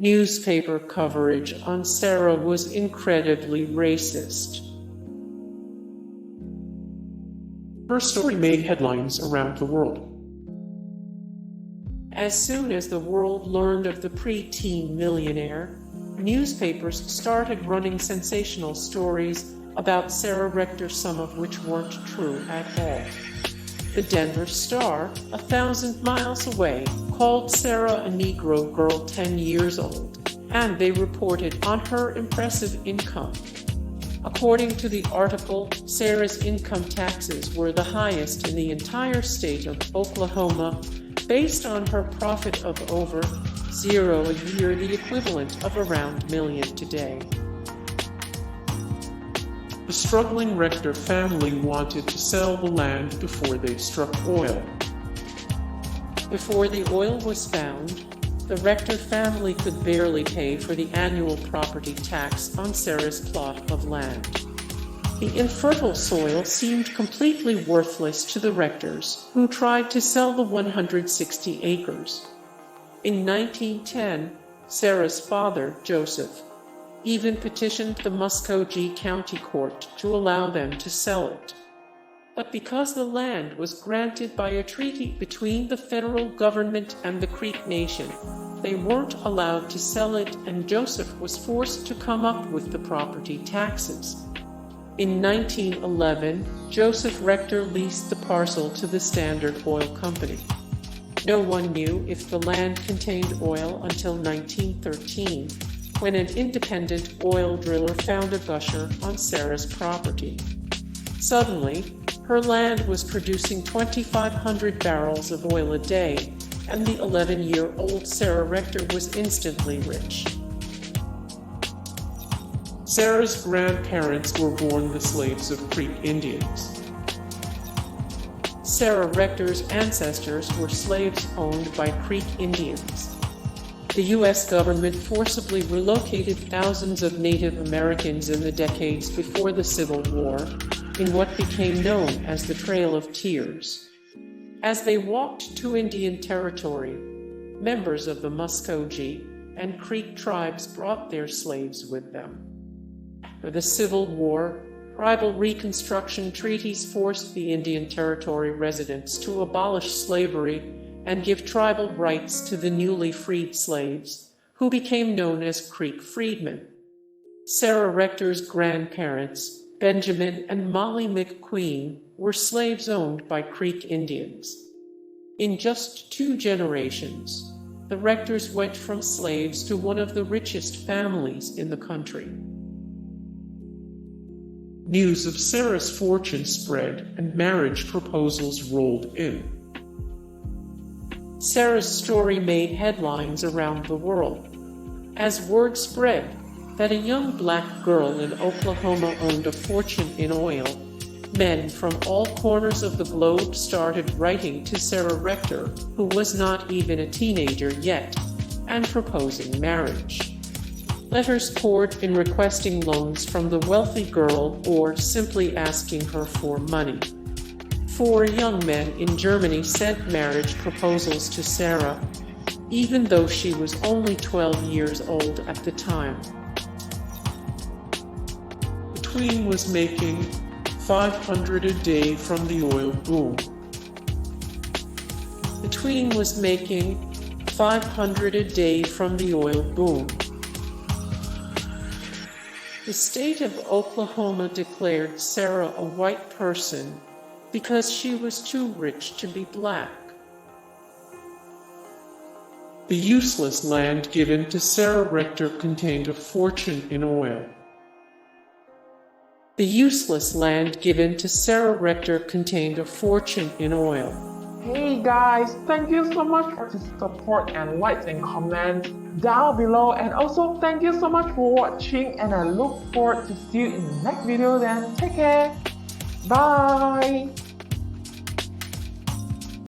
Newspaper coverage on Sarah was incredibly racist. Her story made headlines around the world. As soon as the world learned of the pre-teen millionaire, newspapers started running sensational stories about Sarah Rector, some of which weren't true at all. The Denver Star, 1,000 miles away, called Sarah a Negro girl 10 years old, and they reported on her impressive income. According to the article, Sarah's income taxes were the highest in the entire state of Oklahoma, based on her profit of over $0 a year, the equivalent of around $1 million today. The struggling Rector family wanted to sell the land before they struck oil. Before the oil was found, the Rector family could barely pay for the annual property tax on Sarah's plot of land. The infertile soil seemed completely worthless to the Rectors, who tried to sell the 160 acres. In 1910, Sarah's father, Joseph, even petitioned the Muscogee County Court to allow them to sell it. But because the land was granted by a treaty between the federal government and the Creek Nation, they weren't allowed to sell it, and Joseph was forced to come up with the property taxes. In 1911, Joseph Rector leased the parcel to the Standard Oil Company. No one knew if the land contained oil until 1913, when an independent oil driller found a gusher on Sarah's property. Suddenly, her land was producing 2,500 barrels of oil a day, and the 11-year-old Sarah Rector was instantly rich. Sarah's grandparents were born the slaves of Creek Indians. Sarah Rector's ancestors were slaves owned by Creek Indians. The U.S. government forcibly relocated thousands of Native Americans in the decades before the Civil War, in what became known as the Trail of Tears. As they walked to Indian Territory, members of the Muscogee and Creek tribes brought their slaves with them. For the Civil War, tribal reconstruction treaties forced the Indian Territory residents to abolish slavery and give tribal rights to the newly freed slaves, who became known as Creek freedmen. Sarah Rector's grandparents, Benjamin and Molly McQueen, were slaves owned by Creek Indians. In just 2 generations, the Rectors went from slaves to one of the richest families in the country. News of Sarah's fortune spread, and marriage proposals rolled in. Sarah's story made headlines around the world. As word spread that a young black girl in Oklahoma owned a fortune in oil, men from all corners of the globe started writing to Sarah Rector, who was not even a teenager yet, and proposing marriage. Letters poured in requesting loans from the wealthy girl or simply asking her for money. 4 young men in Germany sent marriage proposals to Sarah, even though she was only 12 years old at the time. Tween was making $500 a day from the oil boom. The Tween was making $500 a day from the oil boom. The state of Oklahoma declared Sarah a white person because she was too rich to be black. The useless land given to Sarah Rector contained a fortune in oil. The useless land given to Sarah Rector contained a fortune in oil. Hey guys, thank you so much for the support and likes and comments down below, and also thank you so much for watching, and I look forward to see you in the next video. Then take care. Bye.